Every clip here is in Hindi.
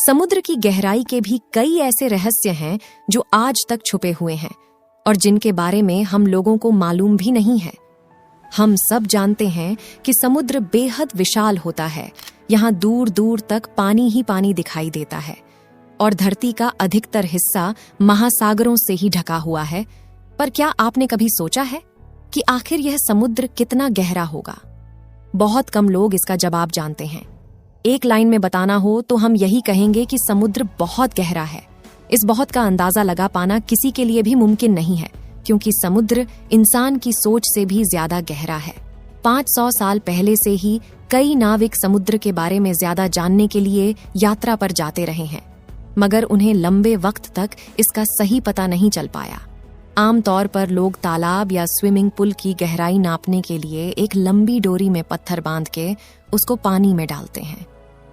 समुद्र की गहराई के भी कई ऐसे रहस्य हैं जो आज तक छुपे हुए हैं और जिनके बारे में हम लोगों को मालूम भी नहीं है। हम सब जानते हैं कि समुद्र बेहद विशाल होता है। यहाँ दूर दूर तक पानी ही पानी दिखाई देता है और धरती का अधिकतर हिस्सा महासागरों से ही ढका हुआ है। पर क्या आपने कभी सोचा है कि आखिर यह समुद्र कितना गहरा होगा? बहुत कम लोग इसका जवाब जानते हैं। एक लाइन में बताना हो तो हम यही कहेंगे कि समुद्र बहुत गहरा है। इस बहुत का अंदाजा लगा पाना किसी के लिए भी मुमकिन नहीं है, क्योंकि समुद्र इंसान की सोच से भी ज्यादा गहरा है। 500 साल पहले से ही कई नाविक समुद्र के बारे में ज्यादा जानने के लिए यात्रा पर जाते रहे हैं, मगर उन्हें लंबे वक्त तक इसका सही पता नहीं चल पाया। आमतौर पर लोग तालाब या स्विमिंग पूल की गहराई नापने के लिए एक लंबी डोरी में पत्थर बांध के उसको पानी में डालते हैं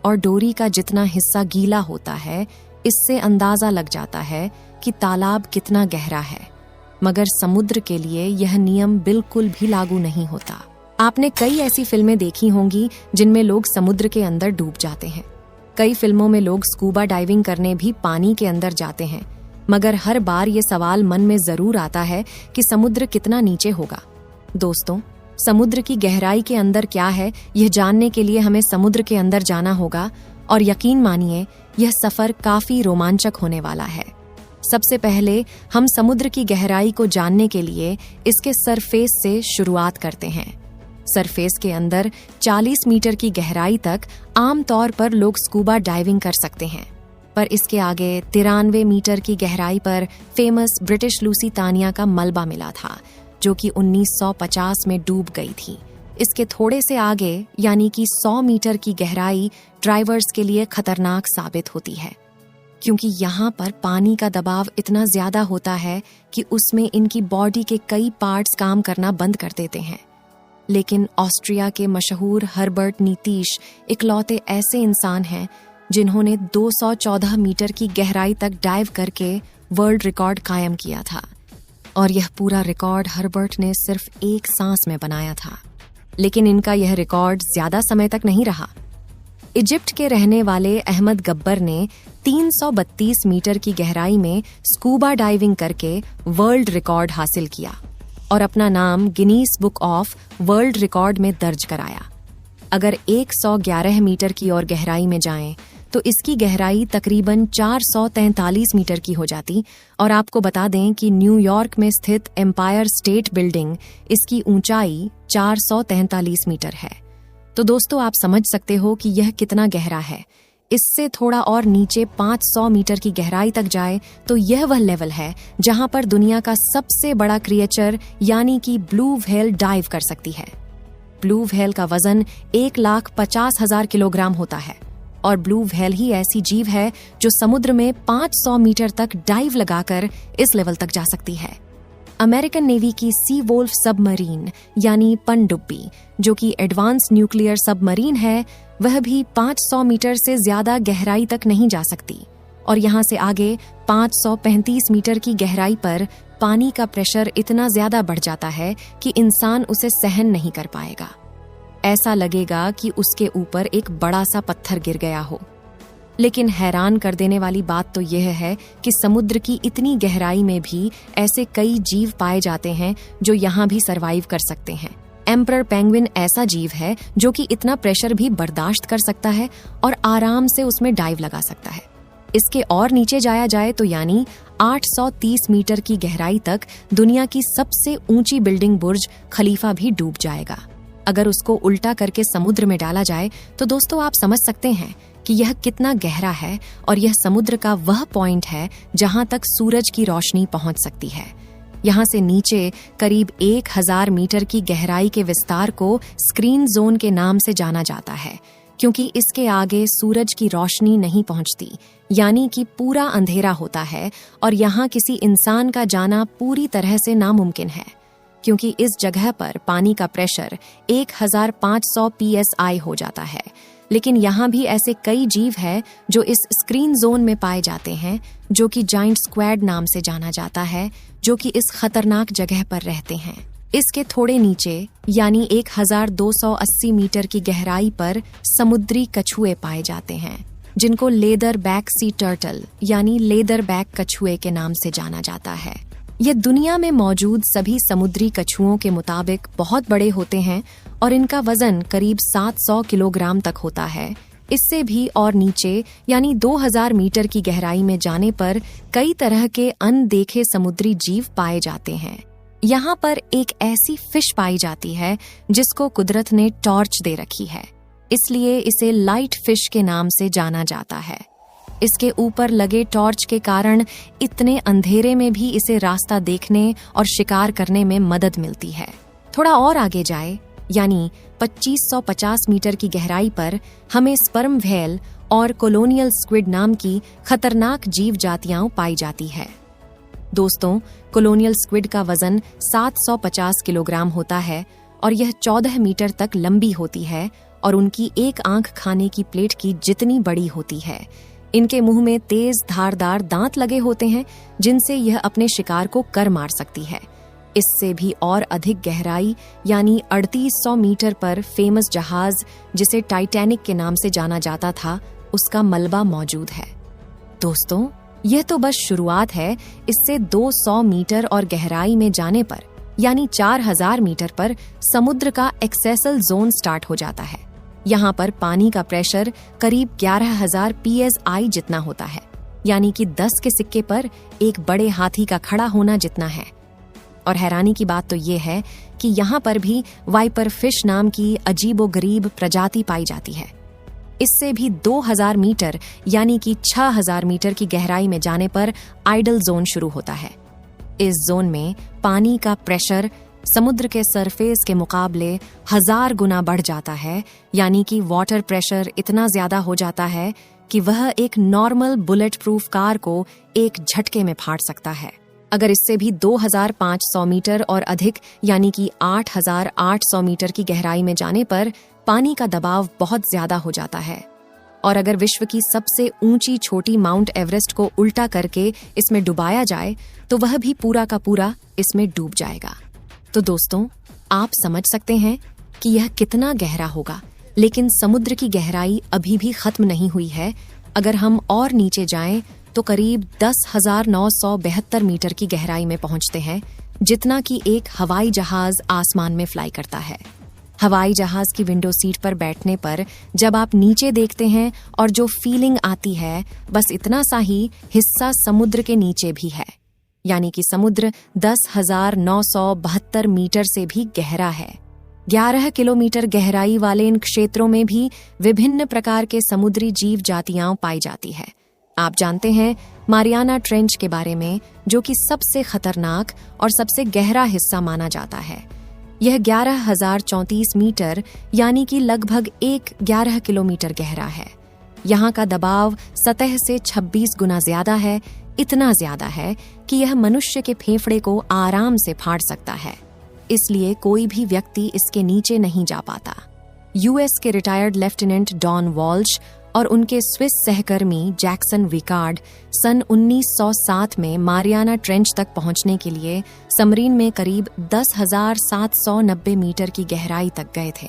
और डोरी का जितना हिस्सा गीला होता है, इससे अंदाजा लग जाता है कि तालाब कितना गहरा है। मगर समुद्र के लिए यह नियम बिल्कुल भी लागू नहीं होता। आपने कई ऐसी फिल्में देखी होंगी जिनमें लोग समुद्र के अंदर डूब जाते हैं। कई फिल्मों में लोग स्कूबा डाइविंग करने भी पानी के अंदर जाते हैं, मगर हर बार ये सवाल मन में जरूर आता है कि समुद्र कितना नीचे होगा। दोस्तों, समुद्र की गहराई के अंदर क्या है, यह जानने के लिए हमें समुद्र के अंदर जाना होगा और यकीन मानिए यह सफर काफी रोमांचक होने वाला है। सबसे पहले हम समुद्र की गहराई को जानने के लिए इसके सरफेस से शुरुआत करते हैं। सरफेस के अंदर 40 मीटर की गहराई तक आमतौर पर लोग स्कूबा डाइविंग कर सकते हैं, पर इसके आगे 93 मीटर की गहराई पर फेमस ब्रिटिश लुसीतानिया का मलबा मिला था, जो कि 1950 में डूब गई थी। इसके थोड़े से आगे यानी कि 100 मीटर की गहराई ड्राइवर्स के लिए खतरनाक साबित होती है, क्योंकि यहाँ पर पानी का दबाव इतना ज्यादा होता है कि उसमें इनकी बॉडी के कई पार्ट्स काम करना बंद कर देते हैं। लेकिन ऑस्ट्रिया के मशहूर हर्बर्ट नीतीश इकलौते ऐसे इंसान हैं जिन्होंने 214 मीटर की गहराई तक डाइव करके वर्ल्ड रिकॉर्ड कायम किया था, और यह पूरा रिकॉर्ड हर्बर्ट ने सिर्फ एक सांस में बनाया था। लेकिन इनका यह रिकॉर्ड ज्यादा समय तक नहीं रहा। इजिप्ट के रहने वाले अहमद गब्बर ने 332 मीटर की गहराई में स्कूबा डाइविंग करके वर्ल्ड रिकॉर्ड हासिल किया और अपना नाम Guinness book of world record में दर्ज कराया। अगर 111 मीटर की ओर गहराई में जाएं तो इसकी गहराई तकरीबन 443 मीटर की हो जाती, और आपको बता दें कि न्यूयॉर्क में स्थित एम्पायर स्टेट बिल्डिंग इसकी ऊंचाई 443 मीटर है। तो दोस्तों, आप समझ सकते हो कि यह कितना गहरा है। इससे थोड़ा और नीचे 500 मीटर की गहराई तक जाए तो यह वह लेवल है जहां पर दुनिया का सबसे बड़ा क्रिएचर यानी कि ब्लू व्हेल डाइव कर सकती है। ब्लू व्हेल का वजन 1,50,000 किलोग्राम होता है, और ब्लू व्हेल ही ऐसी जीव है जो समुद्र में 500 मीटर तक डाइव लगाकर इस लेवल तक जा सकती है। अमेरिकन नेवी की सी वोल्फ सबमरीन यानी पनडुब्बी, जो कि एडवांस न्यूक्लियर सबमरीन है, वह भी 500 मीटर से ज्यादा गहराई तक नहीं जा सकती, और यहाँ से आगे 535 मीटर की गहराई पर पानी का प्रेशर इतना ज्यादा बढ़ जाता है कि इंसान उसे सहन नहीं कर पाएगा। ऐसा लगेगा कि उसके ऊपर एक बड़ा सा पत्थर गिर गया हो। लेकिन हैरान कर देने वाली बात तो यह है कि समुद्र की इतनी गहराई में भी ऐसे कई जीव पाए जाते हैं जो यहाँ भी सरवाइव कर सकते हैं। एम्परर पेंगुइन ऐसा जीव है जो कि इतना प्रेशर भी बर्दाश्त कर सकता है और आराम से उसमें डाइव लगा सकता है। इसके और नीचे जाया जाए तो यानी 830 मीटर की गहराई तक दुनिया की सबसे ऊंची बिल्डिंग बुर्ज खलीफा भी डूब जाएगा। अगर उसको उल्टा करके समुद्र में डाला जाए तो दोस्तों, आप समझ सकते हैं कि यह कितना गहरा है, और यह समुद्र का वह पॉइंट है जहां तक सूरज की रोशनी पहुंच सकती है। यहां से नीचे करीब 1000 मीटर की गहराई के विस्तार को स्क्रीन जोन के नाम से जाना जाता है, क्योंकि इसके आगे सूरज की रोशनी नहीं पहुंचती, यानी कि पूरा अंधेरा होता है, और यहाँ किसी इंसान का जाना पूरी तरह से नामुमकिन है, क्योंकि इस जगह पर पानी का प्रेशर 1500 psi हो जाता है। लेकिन यहाँ भी ऐसे कई जीव हैं जो इस स्क्रीन जोन में पाए जाते हैं, जो कि जाइंट स्क्वैड नाम से जाना जाता है, जो कि इस खतरनाक जगह पर रहते हैं। इसके थोड़े नीचे यानी 1280 मीटर की गहराई पर समुद्री कछुए पाए जाते हैं, जिनको लेदर बैक सी टर्टल यानी लेदर बैक कछुए के नाम से जाना जाता है। यह दुनिया में मौजूद सभी समुद्री कछुओं के मुताबिक बहुत बड़े होते हैं और इनका वजन करीब 700 किलोग्राम तक होता है। इससे भी और नीचे यानी 2000 मीटर की गहराई में जाने पर कई तरह के अनदेखे समुद्री जीव पाए जाते हैं। यहाँ पर एक ऐसी फिश पाई जाती है जिसको कुदरत ने टॉर्च दे रखी है, इसलिए इसे लाइट फिश के नाम से जाना जाता है। इसके ऊपर लगे टॉर्च के कारण इतने अंधेरे में भी इसे रास्ता देखने और शिकार करने में मदद मिलती है। थोड़ा और आगे जाए यानी 2550 मीटर की गहराई पर हमें स्पर्म व्हेल और कोलोनियल स्क्विड नाम की खतरनाक जीव जातियां पाई जाती है। दोस्तों, कोलोनियल स्क्विड का वजन 750 किलोग्राम होता है और यह 14 मीटर तक लंबी होती है और उनकी एक आंख खाने की प्लेट की जितनी बड़ी होती है। इनके मुंह में तेज धारदार दांत लगे होते हैं जिनसे यह अपने शिकार को कर मार सकती है। इससे भी और अधिक गहराई यानी 3800 मीटर पर फेमस जहाज जिसे टाइटैनिक के नाम से जाना जाता था, उसका मलबा मौजूद है। दोस्तों, यह तो बस शुरुआत है। इससे 200 मीटर और गहराई में जाने पर यानी 4000 मीटर पर समुद्र का एक्सेसल जोन स्टार्ट हो जाता है। यहाँ पर पानी का प्रेशर करीब 11000 psi जितना होता है, यानी कि 10 के सिक्के पर एक बड़े हाथी का खड़ा होना जितना है। और हैरानी की बात तो ये है कि यहाँ पर भी वाइपर फिश नाम की अजीबोगरीब प्रजाति पाई जाती है। इससे भी 2000 मीटर यानी कि 6000 मीटर की गहराई में जाने पर आइडल जोन शुरू होता है। इस जोन में पानी का प्रेशर समुद्र के सरफेस के मुकाबले 1000 गुना बढ़ जाता है, यानी कि वाटर प्रेशर इतना ज्यादा हो जाता है कि वह एक नॉर्मल बुलेट प्रूफ कार को एक झटके में फाड़ सकता है। अगर इससे भी 2500 मीटर और अधिक यानी कि 8800 मीटर की गहराई में जाने पर पानी का दबाव बहुत ज्यादा हो जाता है और अगर विश्व की सबसे ऊंची छोटी माउंट एवरेस्ट को उल्टा करके इसमें डुबाया जाए तो वह भी पूरा का पूरा इसमें डूब जाएगा। तो दोस्तों, आप समझ सकते हैं कि यह कितना गहरा होगा, लेकिन समुद्र की गहराई अभी भी खत्म नहीं हुई है। अगर हम और नीचे जाएं तो करीब 10,972 मीटर की गहराई में पहुंचते हैं, जितना कि एक हवाई जहाज आसमान में फ्लाई करता है। हवाई जहाज की विंडो सीट पर बैठने पर जब आप नीचे देखते हैं और जो फीलिंग आती है, बस इतना सा ही हिस्सा समुद्र के नीचे भी है, यानी कि समुद्र 10,972 मीटर से भी गहरा है। 11 किलोमीटर गहराई वाले इन क्षेत्रों में भी विभिन्न प्रकार के समुद्री जीव जातियां पाई जाती है। आप जानते हैं मारियाना ट्रेंच के बारे में, जो कि सबसे खतरनाक और सबसे गहरा हिस्सा माना जाता है। यह 11,034 मीटर यानी कि लगभग 11 किलोमीटर गहरा है। यहाँ का दबाव सतह से 26 गुना ज्यादा है, इतना ज्यादा है कि यह मनुष्य के फेफड़े को आराम से फाड़ सकता है। इसलिए कोई भी व्यक्ति इसके नीचे नहीं जा पाता। यूएस के रिटायर्ड लेफ्टिनेंट डॉन वॉल्श और उनके स्विस सहकर्मी जैक्सन विकार्ड सन 1907 में मारियाना ट्रेंच तक पहुंचने के लिए सबमरीन में करीब 10,790 मीटर की गहराई तक गए थे।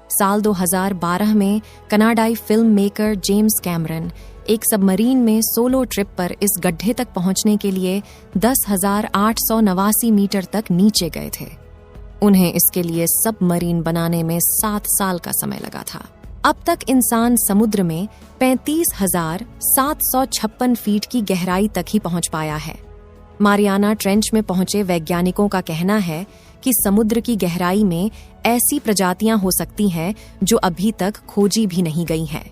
साल 2012 में कनाडाई फिल्म मेकर जेम्स कैमरन एक सबमरीन में सोलो ट्रिप पर इस गड्ढे तक पहुंचने के लिए 10,889 मीटर तक नीचे गए थे। उन्हें इसके लिए सबमरीन बनाने में 7 साल का समय लगा था। अब तक इंसान समुद्र में 35,756 फीट की गहराई तक ही पहुंच पाया है। मारियाना ट्रेंच में पहुंचे वैज्ञानिकों का कहना है कि समुद्र की गहराई में ऐसी प्रजातियां हो सकती हैं जो अभी तक खोजी भी नहीं गई हैं,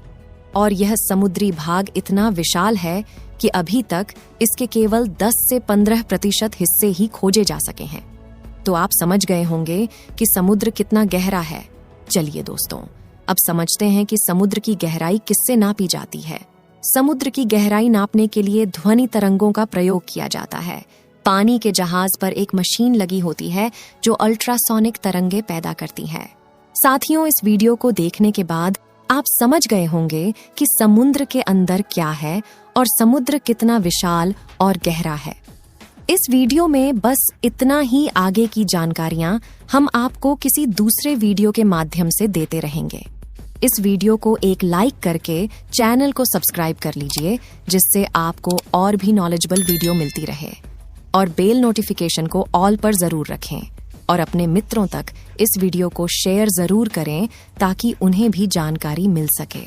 और यह समुद्री भाग इतना विशाल है कि अभी तक इसके केवल 10 से 15% हिस्से ही खोजे जा सके हैं। तो आप समझ गए होंगे कि समुद्र कितना गहरा है। चलिए दोस्तों, अब समझते हैं कि समुद्र की गहराई किससे नापी जाती है। समुद्र की गहराई नापने के लिए ध्वनि तरंगों का प्रयोग किया जाता है। पानी के जहाज पर एक मशीन लगी होती है जो अल्ट्रासोनिक तरंगे पैदा करती है। साथियों, इस वीडियो को देखने के बाद आप समझ गए होंगे कि समुद्र के अंदर क्या है और समुद्र कितना विशाल और गहरा है। इस वीडियो में बस इतना ही, आगे की जानकारियां हम आपको किसी दूसरे वीडियो के माध्यम से देते रहेंगे। इस वीडियो को एक लाइक करके चैनल को सब्सक्राइब कर लीजिए, जिससे आपको और भी नॉलेजेबल वीडियो मिलती रहे। और बेल नोटिफिकेशन को ऑल पर जरूर रखें और अपने मित्रों तक इस वीडियो को शेयर जरूर करें ताकि उन्हें भी जानकारी मिल सके।